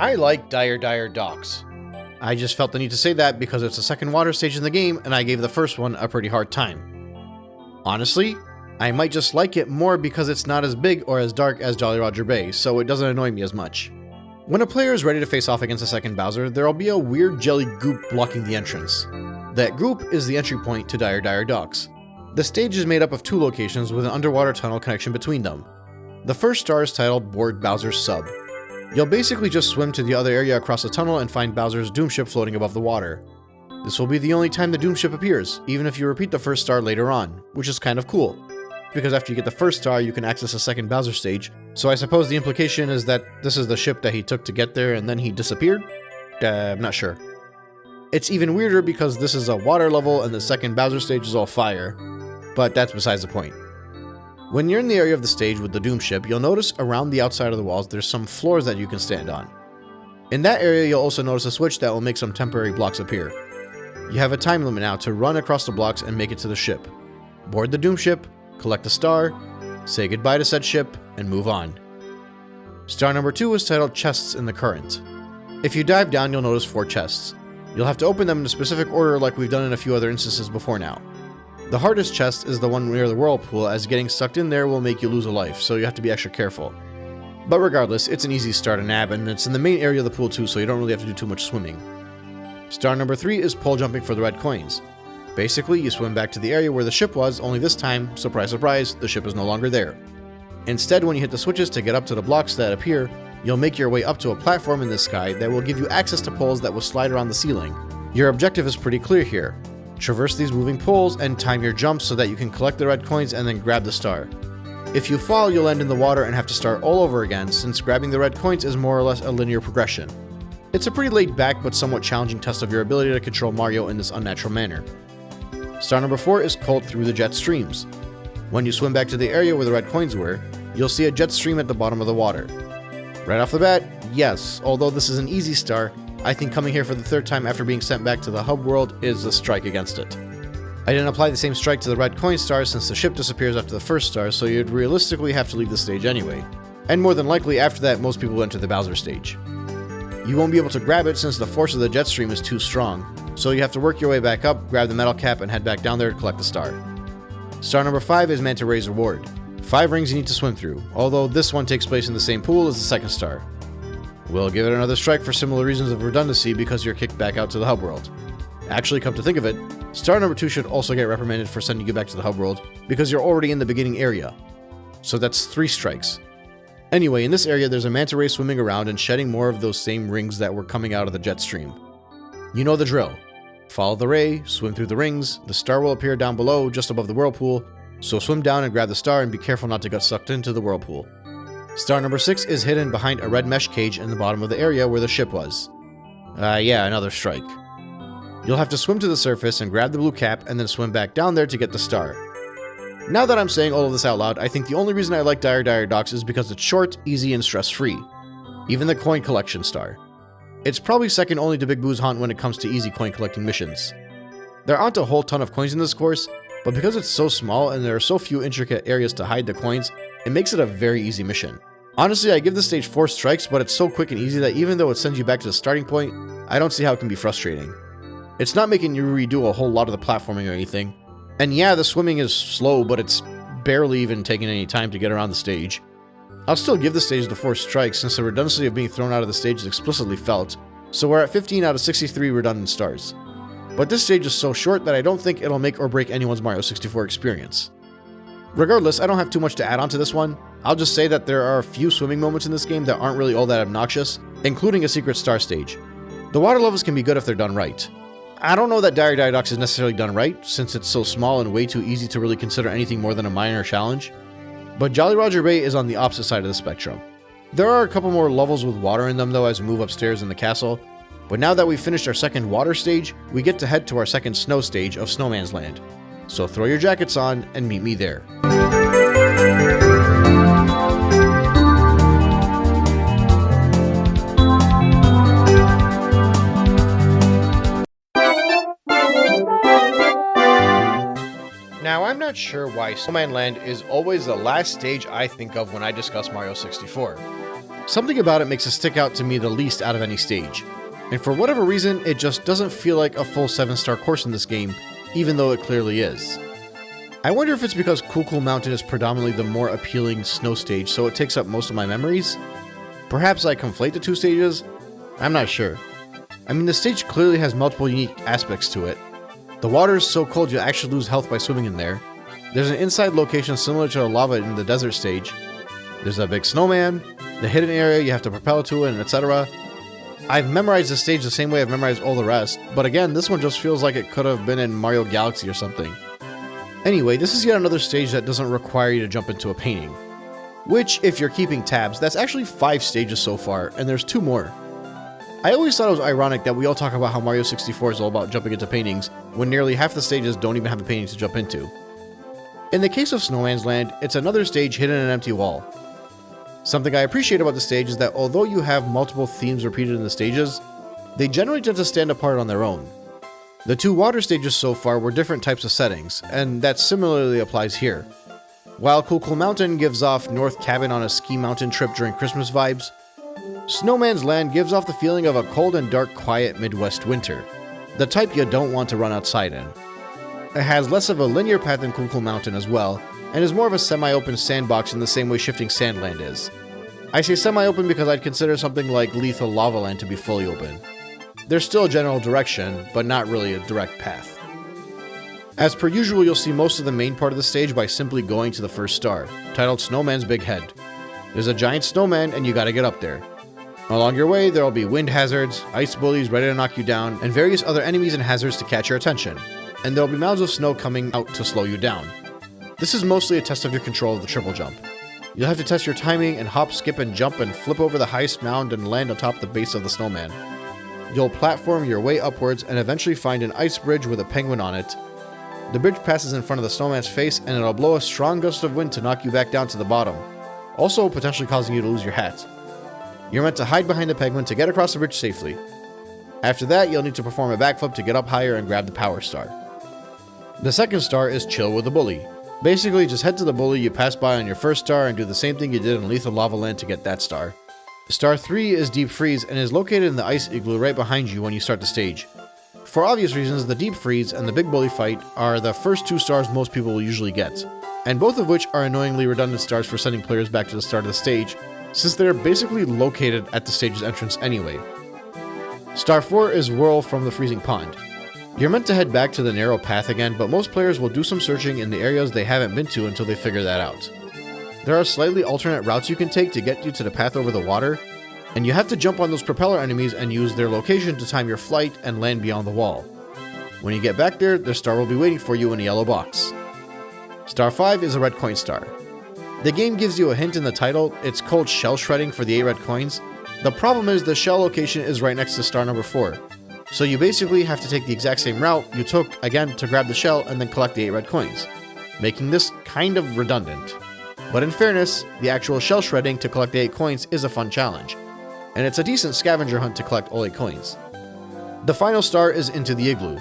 I like Dire Docks. I just felt the need to say that because it's the second water stage in the game and I gave the first one a pretty hard time. Honestly, I might just like it more because it's not as big or as dark as Jolly Roger Bay, so it doesn't annoy me as much. When a player is ready to face off against a second Bowser, there'll be a weird jelly goop blocking the entrance. That goop is the entry point to Dire Docks. The stage is made up of 2 locations with an underwater tunnel connection between them. The first star is titled Board Bowser's Sub. You'll basically just swim to the other area across the tunnel and find Bowser's Doom Ship floating above the water. This will be the only time the Doom Ship appears, even if you repeat the first star later on, which is kind of cool. Because after you get the first star, you can access a second Bowser stage, so I suppose the implication is that this is the ship that he took to get there and then he disappeared? I'm not sure. It's even weirder because this is a water level and the second Bowser stage is all fire, but that's besides the point. When you're in the area of the stage with the Doom Ship, you'll notice around the outside of the walls there's some floors that you can stand on. In that area, you'll also notice a switch that will make some temporary blocks appear. You have a time limit now to run across the blocks and make it to the ship. Board the Doom Ship, collect a star, say goodbye to said ship, and move on. Star number 2 is titled Chests in the Current. If you dive down, you'll notice 4 chests. You'll have to open them in a specific order like we've done in a few other instances before now. The hardest chest is the one near the whirlpool, as getting sucked in there will make you lose a life, so you have to be extra careful. But regardless, it's an easy star to nab, and it's in the main area of the pool too, so you don't really have to do too much swimming. Star number 3 is pole jumping for the red coins. Basically, you swim back to the area where the ship was, only this time, surprise surprise, the ship is no longer there. Instead, when you hit the switches to get up to the blocks that appear, you'll make your way up to a platform in the sky that will give you access to poles that will slide around the ceiling. Your objective is pretty clear here. Traverse these moving poles and time your jumps so that you can collect the red coins and then grab the star. If you fall, you'll end in the water and have to start all over again, since grabbing the red coins is more or less a linear progression. It's a pretty laid back but somewhat challenging test of your ability to control Mario in this unnatural manner. Star number 4 is Cold Through the Jet Streams. When you swim back to the area where the red coins were, you'll see a jet stream at the bottom of the water. Right off the bat, yes, although this is an easy star, I think coming here for the 3rd time after being sent back to the hub world is a strike against it. I didn't apply the same strike to the red coin star since the ship disappears after the first star, so you'd realistically have to leave the stage anyway. And more than likely after that, most people enter the Bowser stage. You won't be able to grab it since the force of the jet stream is too strong, so you have to work your way back up, grab the metal cap, and head back down there to collect the star. Star number 5 is Manta Ray's Reward. 5 rings you need to swim through, although this one takes place in the same pool as the second star. We'll give it another strike for similar reasons of redundancy because you're kicked back out to the hub world. Actually, come to think of it, star number 2 should also get reprimanded for sending you back to the hub world because you're already in the beginning area. So that's 3 strikes. Anyway, in this area there's a manta ray swimming around and shedding more of those same rings that were coming out of the jet stream. You know the drill. Follow the ray, swim through the rings, the star will appear down below just above the whirlpool, so swim down and grab the star and be careful not to get sucked into the whirlpool. Star number 6 is hidden behind a red mesh cage in the bottom of the area where the ship was. Yeah, another strike. You'll have to swim to the surface and grab the blue cap and then swim back down there to get the star. Now that I'm saying all of this out loud, I think the only reason I like Dire Docks is because it's short, easy, and stress-free. Even the coin collection star. It's probably second only to Big Boo's Haunt when it comes to easy coin collecting missions. There aren't a whole ton of coins in this course, but because it's so small and there are so few intricate areas to hide the coins, it makes it a very easy mission. Honestly, I give this stage 4 strikes, but it's so quick and easy that even though it sends you back to the starting point, I don't see how it can be frustrating. It's not making you redo a whole lot of the platforming or anything. And yeah, the swimming is slow, but it's barely even taking any time to get around the stage. I'll still give the stage the 4 strikes since the redundancy of being thrown out of the stage is explicitly felt, so we're at 15 out of 63 redundant stars. But this stage is so short that I don't think it'll make or break anyone's Mario 64 experience. Regardless, I don't have too much to add on to this one. I'll just say that there are a few swimming moments in this game that aren't really all that obnoxious, including a secret star stage. The water levels can be good if they're done right. I don't know that Dire Docks is necessarily done right, since it's so small and way too easy to really consider anything more than a minor challenge. But Jolly Roger Bay is on the opposite side of the spectrum. There are a couple more levels with water in them though as we move upstairs in the castle, but now that we've finished our second water stage, we get to head to our second snow stage of Snowman's Land. So throw your jackets on and meet me there. Now, I'm not sure why Snowman Land is always the last stage I think of when I discuss Mario 64. Something about it makes it stick out to me the least out of any stage. And for whatever reason, it just doesn't feel like a full 7-star course in this game, even though it clearly is. I wonder if it's because Cool Mountain is predominantly the more appealing snow stage, so it takes up most of my memories? Perhaps I conflate the two stages? I'm not sure. I mean, the stage clearly has multiple unique aspects to it. The water is so cold you actually lose health by swimming in there. There's an inside location similar to the lava in the desert stage. There's a big snowman, the hidden area you have to propel to it, and etc. I've memorized this stage the same way I've memorized all the rest, but again, this one just feels like it could have been in Mario Galaxy or something. Anyway, this is yet another stage that doesn't require you to jump into a painting. Which, if you're keeping tabs, that's actually 5 stages so far, and there's 2 more. I always thought it was ironic that we all talk about how Mario 64 is all about jumping into paintings, when nearly half the stages don't even have a painting to jump into. In the case of Snowman's Land, it's another stage hidden in an empty wall. Something I appreciate about the stage is that although you have multiple themes repeated in the stages, they generally tend to stand apart on their own. The 2 water stages so far were different types of settings, and that similarly applies here. While Cool Mountain gives off North Cabin on a ski mountain trip during Christmas vibes, Snowman's Land gives off the feeling of a cold and dark quiet Midwest winter, the type you don't want to run outside in. It has less of a linear path than Cool Mountain as well, and is more of a semi-open sandbox in the same way Shifting Sandland is. I say semi-open because I'd consider something like Lethal Lava Land to be fully open. There's still a general direction, but not really a direct path. As per usual, you'll see most of the main part of the stage by simply going to the first star, titled Snowman's Big Head. There's a giant snowman and you gotta get up there. Along your way, there will be wind hazards, ice bullies ready to knock you down, and various other enemies and hazards to catch your attention. And there will be mounds of snow coming out to slow you down. This is mostly a test of your control of the triple jump. You'll have to test your timing and hop, skip, and jump and flip over the highest mound and land on top of the base of the snowman. You'll platform your way upwards and eventually find an ice bridge with a penguin on it. The bridge passes in front of the snowman's face and it'll blow a strong gust of wind to knock you back down to the bottom, also potentially causing you to lose your hat. You're meant to hide behind the penguin to get across the bridge safely. After that, you'll need to perform a backflip to get up higher and grab the power star. The second star is Chill with the Bully. Basically, just head to the bully you passed by on your first star and do the same thing you did in Lethal Lava Land to get that star. Star 3 is Deep Freeze and is located in the ice igloo right behind you when you start the stage. For obvious reasons, the Deep Freeze and the Big Bully fight are the first 2 stars most people will usually get, and both of which are annoyingly redundant stars for sending players back to the start of the stage, since they're basically located at the stage's entrance anyway. Star 4 is Whirl from the Freezing Pond. You're meant to head back to the narrow path again, but most players will do some searching in the areas they haven't been to until they figure that out. There are slightly alternate routes you can take to get you to the path over the water, and you have to jump on those propeller enemies and use their location to time your flight and land beyond the wall. When you get back there, the star will be waiting for you in a yellow box. Star 5 is a red coin star. The game gives you a hint in the title. It's called shell shredding for the 8 red coins. The problem is the shell location is right next to star number 4. So you basically have to take the exact same route you took again to grab the shell and then collect the 8 red coins, making this kind of redundant. But in fairness, the actual shell shredding to collect the 8 coins is a fun challenge, and it's a decent scavenger hunt to collect all 8 coins. The final star is Into the Igloo,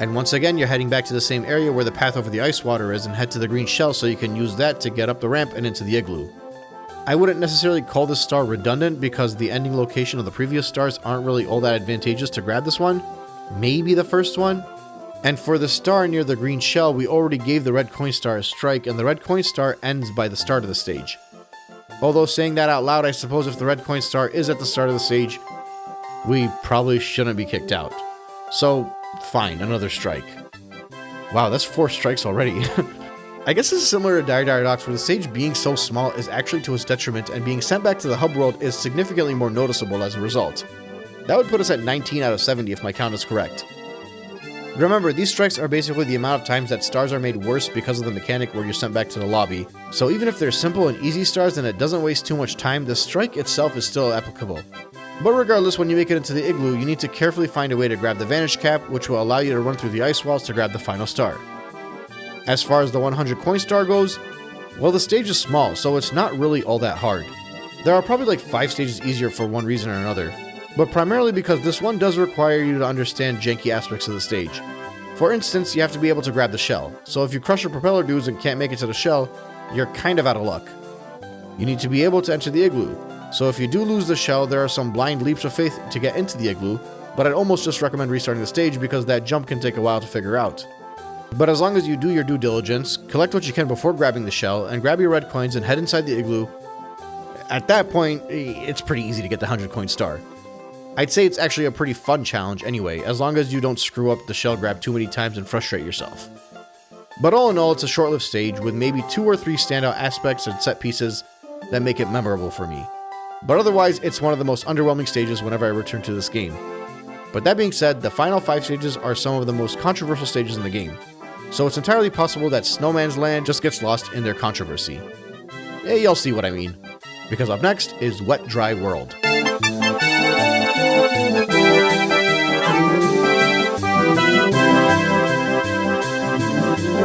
and once again you're heading back to the same area where the path over the ice water is and head to the green shell so you can use that to get up the ramp and into the igloo. I wouldn't necessarily call this star redundant because the ending location of the previous stars aren't really all that advantageous to grab this one. Maybe the first one? And for the star near the green shell, we already gave the red coin star a strike, and the red coin star ends by the start of the stage. Although saying that out loud, I suppose if the red coin star is at the start of the stage, we probably shouldn't be kicked out. So, fine, another strike. Wow, that's 4 strikes already. I guess this is similar to Dire Dire Docks, where the stage being so small is actually to its detriment, and being sent back to the hub world is significantly more noticeable as a result. That would put us at 19 out of 70 if my count is correct. Remember, these strikes are basically the amount of times that stars are made worse because of the mechanic where you're sent back to the lobby, so even if they're simple and easy stars and it doesn't waste too much time, the strike itself is still applicable. But regardless, when you make it into the igloo, you need to carefully find a way to grab the Vanish Cap, which will allow you to run through the ice walls to grab the final star. As far as the 100 coin star goes, well, the stage is small, so it's not really all that hard. There are probably like 5 stages easier for one reason or another, but primarily because this one does require you to understand janky aspects of the stage. For instance, you have to be able to grab the shell, so if you crush your propeller dudes and can't make it to the shell, you're kind of out of luck. You need to be able to enter the igloo, So if you do lose the shell, there are some blind leaps of faith to get into the igloo, but I'd almost just recommend restarting the stage because that jump can take a while to figure out. But as long as you do your due diligence, collect what you can before grabbing the shell, and grab your red coins and head inside the igloo, at that point, it's pretty easy to get the 100 coin star. I'd say it's actually a pretty fun challenge anyway, as long as you don't screw up the shell grab too many times and frustrate yourself. But all in all, it's a short-lived stage with maybe 2 or 3 standout aspects and set pieces that make it memorable for me. But otherwise, it's one of the most underwhelming stages whenever I return to this game. But that being said, the final 5 stages are some of the most controversial stages in the game, so it's entirely possible that Snowman's Land just gets lost in their controversy. You'll see what I mean, because up next is Wet Dry World.